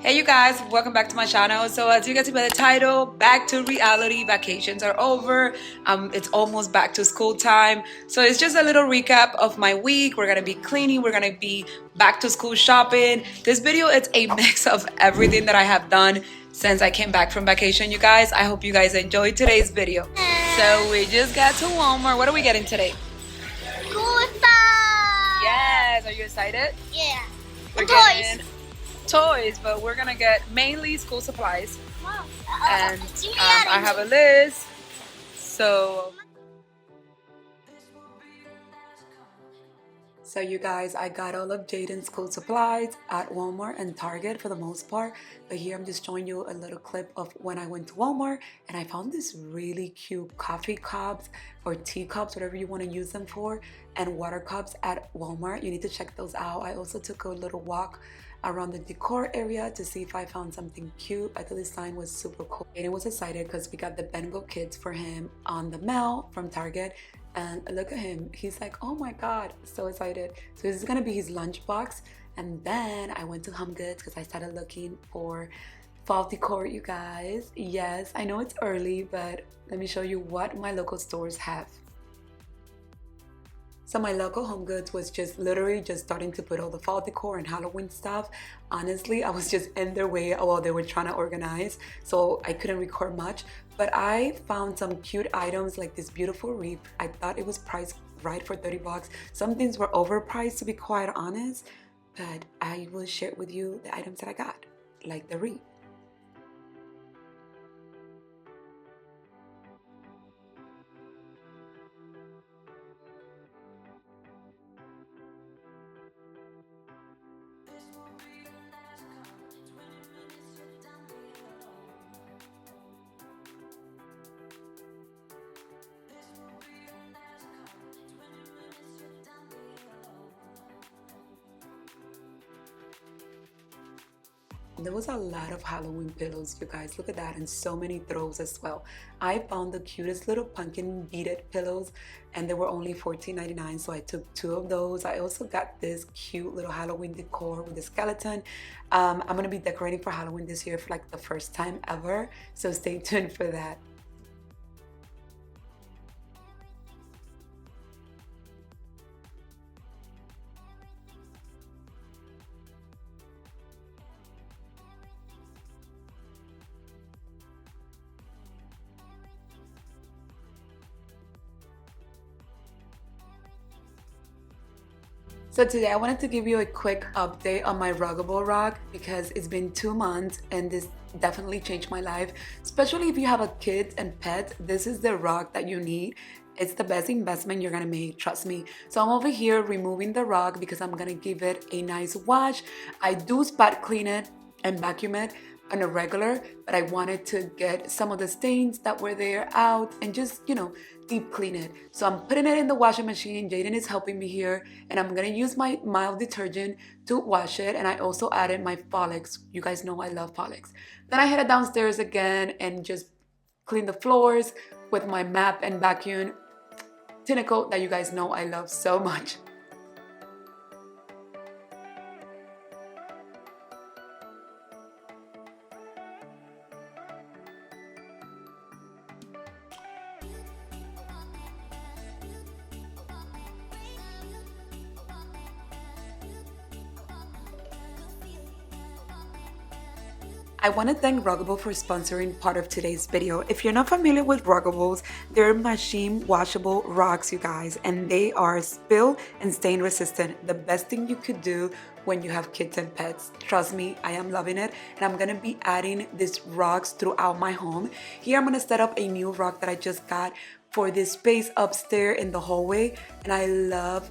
Hey you guys, welcome back to my channel. So as you can see by the title, back to reality, vacations are over. It's almost back to school time. So it's just a little recap of my week. We're gonna be cleaning, we're gonna be back to school shopping. This video is a mix of everything that I have done since I came back from vacation, you guys. I hope you guys enjoyed today's video. So we just got to Walmart. What are we getting today? Cool stuff! Yes, are you excited? Yeah. We're And getting toys, but we're gonna get mainly school supplies. Wow. And I have a list. So you guys, I got all of Jaden's school supplies at Walmart and Target for the most part. But here I'm just showing you a little clip of when I went to Walmart and I found this really cute coffee cups or tea cups, whatever you want to use them for, and water cups at Walmart. You need to check those out. I also took a little walk around the Decor area to see if I found something cute. I thought the sign was super cool. And I was excited because we got the Bengal kits for him on the mail from Target. And look at him, he's like, oh my god, so excited. So this is gonna be his lunchbox. And then I went to Home Goods because I started looking for fall decor, you guys. Yes, I know it's early, but let me show you what my local stores have. So my local Home Goods was just literally just starting to put all the fall decor and Halloween stuff. Honestly, I was just in their way while they were trying to organize, so I couldn't record much. But I found some cute items like this beautiful wreath. I thought it was priced right for 30 bucks. Some things were overpriced, to be quite honest, but I will share with you the items that I got, like the wreath. There was a lot of Halloween pillows, you guys. Look at that, and so many throws as well. I found the cutest little pumpkin beaded pillows, and they were only $14.99, so I took two of those. I also got this cute little Halloween decor with a skeleton. I'm gonna be decorating for Halloween this year for like the first time ever, so stay tuned for that. So today I wanted to give you a quick update on my Ruggable rug because it's been 2 months and this definitely changed my life. Especially if you have a kid and pet, this is the rug that you need. It's the best investment you're gonna make, trust me. So I'm over here removing the rug because I'm gonna give it a nice wash. I do spot clean it and vacuum it on a regular, but I wanted to get some of the stains that were there out and just, deep clean it. So I'm putting it in the washing machine. Jaden is helping me here, and I'm gonna use my mild detergent to wash it. And I also added my Folex. You guys know I love Folex. Then I headed downstairs again and just clean the floors with my map and vacuum Tinacoat that you guys know I love so much. I want to thank Ruggable for sponsoring part of today's video. If you're not familiar with Ruggables, they're machine washable rugs, you guys, and they are spill and stain resistant. The best thing you could do when you have kids and pets. Trust me, I am loving it, and I'm gonna be adding these rugs throughout my home. Here I'm gonna set up a new rug that I just got for this space upstairs in the hallway, and I love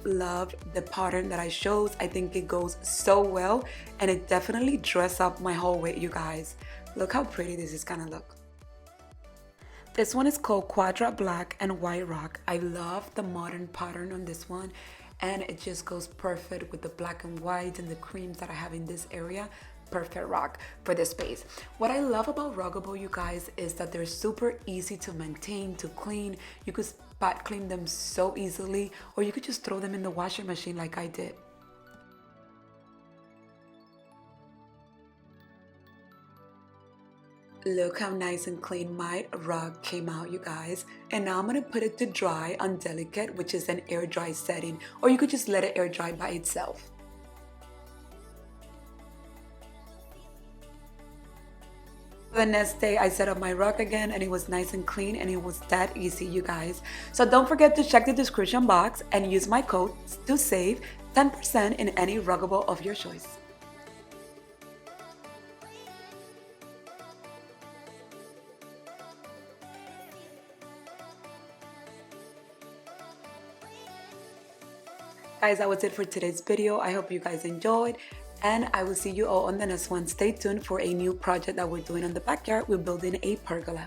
the pattern that I chose. I think it goes so well, and it definitely dress up my hallway, you guys. Look how pretty this is gonna look. This one is called Quadra Black and White Rock. I love the modern pattern on this one, and it just goes perfect with the black and white and the creams that I have in this area. Perfect rock for this space. What I love about Ruggable, you guys, is that they're super easy to maintain, to clean. You could spot clean them so easily, or you could just throw them in the washing machine like I did. Look how nice and clean my rug came out, you guys. And now I'm gonna put it to dry on delicate, which is an air dry setting, or you could just let it air dry by itself. The next day I set up my rug again and it was nice and clean and it was that easy, you guys. So don't forget to check the description box and use my code to save 10% in any Ruggable of your choice. Guys, that was it for today's video. I hope you guys enjoyed and I will see you all on the next one. Stay tuned for a new project that we're doing in the backyard. We're building a pergola.